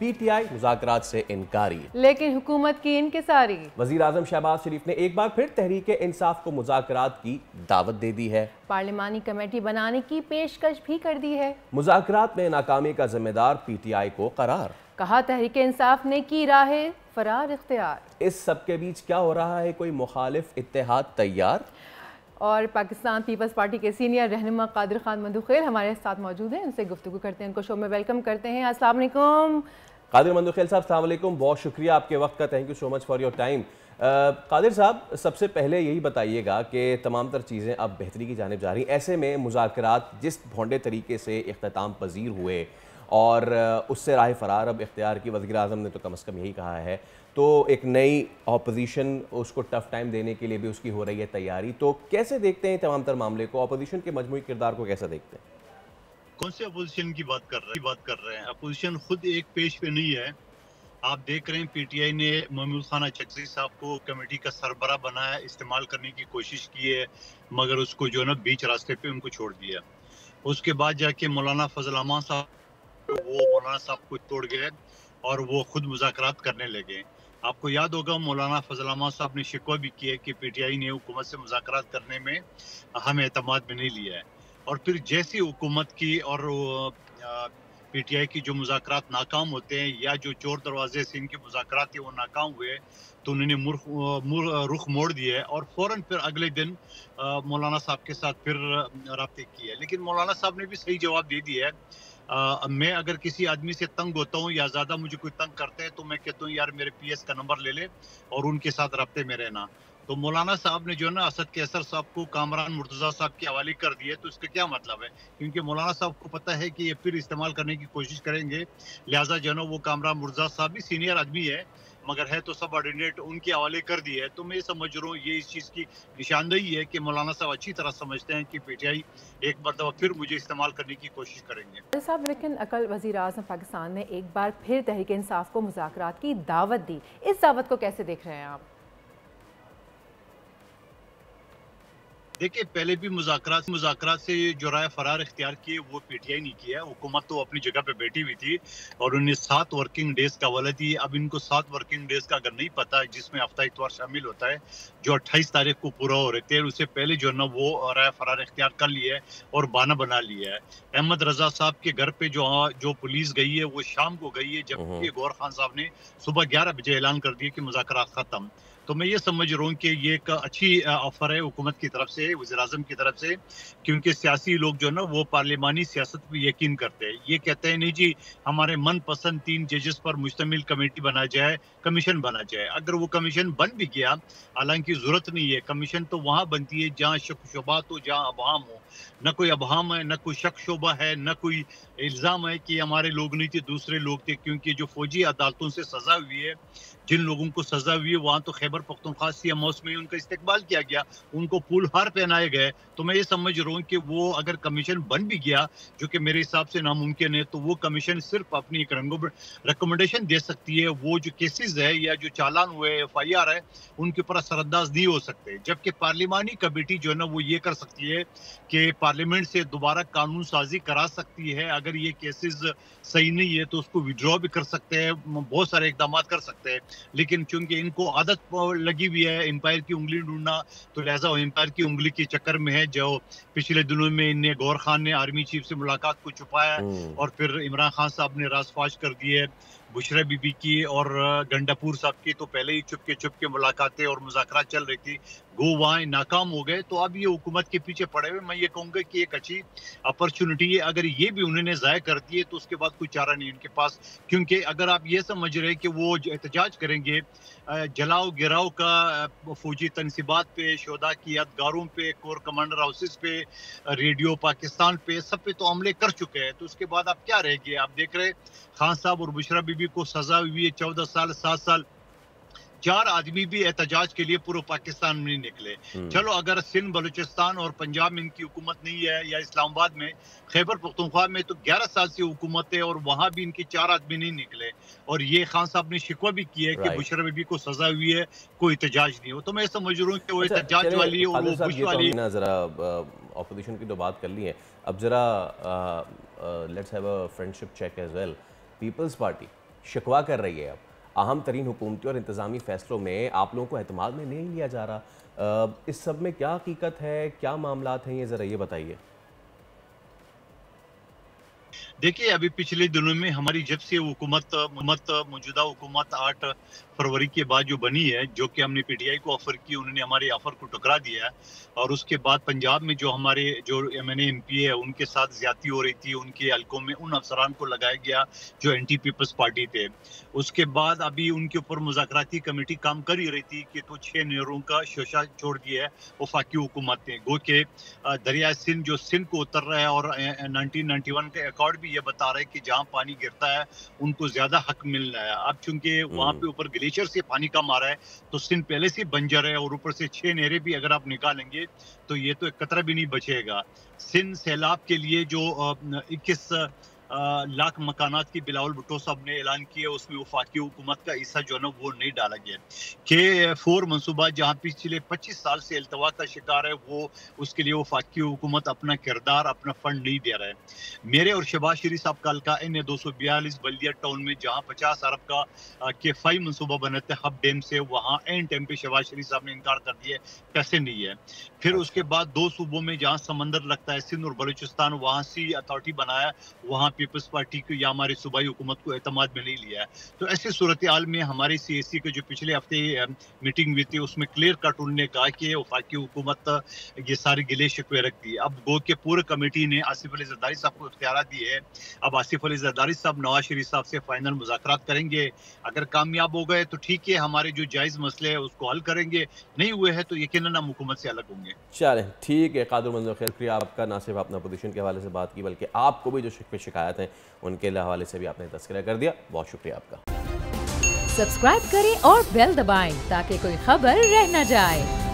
PTI मुज़ाकरात से इनकारी, लेकिन हुकूमत की इनकिसारी। वज़ीर आज़म शहबाज शरीफ ने एक बार फिर तहरीक इंसाफ को मुज़ाकरात की दावत दे दी है। पार्लिमानी कमेटी बनाने की पेशकश भी कर दी है। मुज़ाकरात में नाकामी का जिम्मेदार PTI को करार, कहा तहरीक इंसाफ ने की राह फरार इख्तियार। इस सब के बीच क्या हो रहा है, कोई मुखालिफ इत्तेहाद तैयार? और पाकिस्तान पीपल्स पार्टी के सीनियर रहनुमा कादिर खान मंदुखेल हमारे साथ मौजूद हैं, उनसे गुफ्तगू करते हैं, उनको शो में वेलकम करते हैं। अस्सलाम वालेकुम कादिर मंदुखेल साहब, अस्सलाम वालेकुम, बहुत शुक्रिया आपके वक्त का, thank you so much for your time. Qadir साहब, सबसे पहले यही बताइएगा कि तमाम तर चीज़ें अब बेहतरी की जानिब जा रही, ऐसे में मुज़ाकरात जिस भोंडे तरीके से इख्तिताम पजीर हुए और उससे राह फरार अब इख्तियार की, वज़ीर आज़म ने तो कम अज़ कम यही कहा है, तो एक नई अपोजिशन उसको टफ टाइम देने के लिए भी उसकी हो रही है तैयारी, तो कैसे देखते हैं तमाम तर मामले को, अपोजिशन के मजमूई किरदार को कैसे देखते हैं? कौन से अपोजिशन की बात कर रहे हैं? अपोजिशन खुद एक पेज पे नहीं है। आप देख रहे हैं PTI ने महमूद खान चकसी साहब को कमेटी का सरबरा बनाया, इस्तेमाल करने की कोशिश की है, मगर उसको जो है ना बीच रास्ते पे उनको छोड़ दिया। उसके बाद जाके मौलाना फजल रहमान साहब, वो मौलाना साहब को तोड़ गए और वो खुद मुज़ाकरात करने लगे। आपको याद होगा मौलाना फजल रहमान साहब ने शिकवा भी किया कि PTI ने हुकूमत से मुज़ाकरात करने में हमें एतमाद में नहीं लिया है। और फिर जैसी हुकूमत की और PTI की जो मुज़ाकरात नाकाम होते हैं या जो चोर दरवाजे से इनके मुज़ाकरात थे वो नाकाम हुए, तो उन्होंने रुख मोड़ दिया है और फ़ौरन फिर अगले दिन मौलाना साहब के साथ फिर राब्ते किए। लेकिन मौलाना साहब ने भी सही जवाब दे दिया है। मैं अगर किसी आदमी से तंग होता हूँ या ज़्यादा मुझे कोई तंग करता है तो मैं कहता हूँ यार मेरे PS का नंबर ले ले और उनके साथ राब्ते में रहना। तो मौलाना साहब ने जो है ना असद कैसर साहब को कामरान मुर्तज़ा साहब के हवाले कर दिए, तो इसका क्या मतलब है? क्योंकि मौलाना साहब को पता है कि ये फिर इस्तेमाल करने की कोशिश करेंगे, लिहाजा जो है ना वो कामरान मुर्तज़ा साहब भी सीनियर आदमी है, मगर है तो सबऑर्डिनेट, उनके हवाले कर दिए है। तो मैं समझ रहा हूँ ये इस चीज़ की निशानदेही है कि मौलाना साहब अच्छी तरह समझते हैं कि PTI एक मरतबा फिर मुझे इस्तेमाल करने की कोशिश करेंगे। साहब, लेकिन अकल वज़ीर आज़म पाकिस्तान ने एक बार फिर तहरीक इंसाफ को मुज़ाकरात की दावत दी, इस दावत को कैसे देख रहे हैं आप? देखिए, पहले भी मुज़ाकरात से जो राय फरार इख्तियार किए वो PTI नहीं किया। हुकूमत तो अपनी जगह पे बैठी हुई थी और उन्हें 7 वर्किंग डेज का हवाला दी। अब इनको 7 वर्किंग डेज का अगर नहीं पता, जिसमें हफ्ता इतवार शामिल होता है, जो 28 तारीख को पूरा हो रहे थे, उससे पहले जो है ना वो राय फरार इख्तियार कर लिया है और बहाना बना लिया है। अहमद रजा साहब के घर पे जो पुलिस गई है वो शाम को गई है, जबकि गौर खान साहब ने सुबह 11 बजे ऐलान कर दिया कि मुज़ाकरात खत्म। तो मैं ये समझ रहा हूँ कि ये एक अच्छी ऑफर है हुकूमत की तरफ से, वज़ीर-ए-आज़म की तरफ से, क्योंकि सियासी लोग जो है ना वो पार्लिमानी सियासत पे यकीन करते हैं। ये कहते हैं नहीं जी, हमारे मनपसंद 3 जजेस पर मुश्तमिल कमेटी बना जाए, कमीशन बना जाए। अगर वो कमीशन बन भी गया, हालांकि जरूरत नहीं है, कमीशन तो वहाँ बनती है जहाँ शक शुबात हो, जहाँ अबहाम हो। न कोई अबहाम है, न कोई शक शुबा है, न कोई इल्ज़ाम है कि हमारे लोग नहीं थे, दूसरे लोग थे, क्योंकि जो फौजी अदालतों से सजा हुई है, जिन लोगों को सजा हुई है, वहाँ तो खैबर पख्तूनख्वा सीएम हाउस में उनका इस्तकबाल किया गया, उनको फूल हार पहनाए गए। तो मैं ये समझ रहा हूँ कि वो अगर कमीशन बन भी गया, जो कि मेरे हिसाब से नामुमकिन है, तो वो कमीशन सिर्फ अपनी एक रिकमेंडेशन दे सकती है। वो जो केसेस है या जो चालान हुए FIR है, उनके ऊपर असरअंदाज नहीं हो सकते। जबकि पार्लिमानी कमेटी जो है ना वो ये कर सकती है कि पार्लियामेंट से दोबारा कानून साजी करा सकती है। अगर ये केसेस सही नहीं है तो उसको विड्रॉ भी कर सकते हैं, बहुत सारे इकदाम कर सकते हैं। लेकिन चूंकि इनको आदत लगी हुई है एम्पायर की उंगली ढूंढना, तो लिहाजा वो एम्पायर की उंगली के चक्कर में है। जो पिछले दिनों में इन्हें गौर खान ने आर्मी चीफ से मुलाकात को छुपाया और फिर इमरान खान साहब ने रासफाश कर दिए। बुशरा बीबी की और गंडापुर साहब की तो पहले ही चुपके मुलाकातें और मुज़ाकरात चल रही थी, वो वहाँ नाकाम हो गए। तो अब ये हुकूमत के पीछे पड़े हुए, मैं ये कहूँगा कि एक अच्छी अपॉर्चुनिटी है। अगर ये भी उन्होंने ज़ाया कर दिए तो उसके बाद कोई चारा नहीं उनके पास, क्योंकि अगर आप ये समझ रहे हैं कि वो एहतजाज करेंगे जलाओ गिराओ का फौजी तनसीबात पे, शोधा की यादगारों पे, कोर कमांडर हाउसेस पे, रेडियो पाकिस्तान पे, सब पे तो हमले कर चुके हैं। तो उसके बाद आप क्या रहेंगे? आप देख रहे खान साहब और बुशरा बीबी को सजा हुई है 14 साल 7 साल। 4 आदमी भी एहतजाज के लिए पूरे पाकिस्तान में नहीं निकले। चलो अगर सिंध बलूचिस्तान और पंजाब में इनकी हुकूमत नहीं है या इस्लामाबाद में, खैबर पख्तूनख्वा में तो 11 साल से हुकूमत है और वहाँ भी इनके 4 आदमी नहीं निकले। और ये खान साहब ने शिकवा भी किया है कि बुशरा बीबी को सजा हुई है, कोई एहतजाज नहीं हो। तो मैं समझ रहा हूँ कि वो एहतजाज वाली और वो बुश वाली। जरा ऑपोजिशन की तो बात कर ली है, अब जरा let's have a friendship check as well. Peoples Party शिकवा कर रही है। अब अहम तरीन हुकूमती और इंतज़ामी फ़ैसलों में आप लोगों को एतमाद में नहीं लिया जा रहा। इस सब में क्या हकीकत है, क्या मामलात हैं, ये ज़रा ये बताइए। देखिए, अभी पिछले दिनों में हमारी जब से हुकूमत मौजूदा हुकूमत 8 फरवरी के बाद जो बनी है, जो कि हमने पीटीआई को ऑफर की, उन्होंने हमारे ऑफर को ठुकरा दिया है। और उसके बाद पंजाब में जो हमारे जो एमएनए एमपी है, उनके साथ ज्यादती हो रही थी, उनके हलकों में उन अफसरान को लगाया गया जो एंटी पीपल्स पार्टी थे। उसके बाद अभी उनके ऊपर मुज़ाकराती कमेटी काम कर ही रही थी कि कुछ 6 नहरों का शोशा छोड़ दिया है वफाकी हुकूमत ने। गो के दरिया सिंध जो सिंध को उतर रहा है, और 1991 के अकॉर्ड भी ये बता रहा है कि जहाँ पानी गिरता है उनको ज्यादा हक मिल रहा है। अब चूंकि वहाँ पे ऊपर ग्लेशियर से पानी कम आ रहा है, तो सिंध पहले से बंजर है, और ऊपर से 6 नहरें भी अगर आप निकालेंगे तो ये तो एक कतरा भी नहीं बचेगा। सिंध सैलाब के लिए जो 21 लाख मकानात की बिलावल भुट्टो साहब ने ऐलान किया, उसमें वफाकी हुकूमत का हिस्सा जो है ना वो नहीं डाला गया। K4 मनसूबा जहाँ पिछले 25 साल से अल्तवा का शिकार है, वो उसके लिए वफाकी हुकूमत अपना किरदार, अपना फंड नहीं दे रहा है। मेरे और शहबाज शरीफ साहब का हल्का NA 242 बल्दिया टाउन में जहाँ 50 अरब का K5 मनसूबा बना था हब डैम से, वहाँ एन टाइम पे शहबाज शरीफ साहब ने इनकार कर दिया, पैसे नहीं है। फिर उसके बाद 2 सूबों में जहाँ समंदर लगता है, सिंध और बलूचिस्तान, वहाँ सी अथॉरिटी बनाया, वहाँ पीपल्स पार्टी को या हमारी सूबाई हुकूमत को एतमाद में नहीं लिया है। तो ऐसी सूरत हाल में हमारी CAC के जो पिछले हफ्ते मीटिंग हुई थी, उसमें क्लियर कट उन्होंने कहा कि वफाकी हुकूमत ये सारी गिले शिकवे रखती है। अब गो के पूरे कमेटी ने आसिफ अली जरदारी साहब को इख्तियार दिए है। अब आसिफ अली जरदारी साहब नवाज शरीफ साहब से फाइनल मुज़ाकरात करेंगे। अगर कामयाब हो गए तो ठीक है, हमारे जो जायज़ मसले है उसको हल करेंगे, नहीं हुए हैं तो यकीनन हम हुकूमत से अलग होंगे। चलें ठीक है कादिर मंजूर, खैर शुक्रिया आपका, ना सिर्फ अपना पोजीशन के हवाले से बात की बल्कि आपको भी जो शिकायत हैं उनके हवाले से भी आपने तस्करा कर दिया। बहुत शुक्रिया आपका। सब्सक्राइब करें और बेल दबाएं ताकि कोई खबर रह न जाए।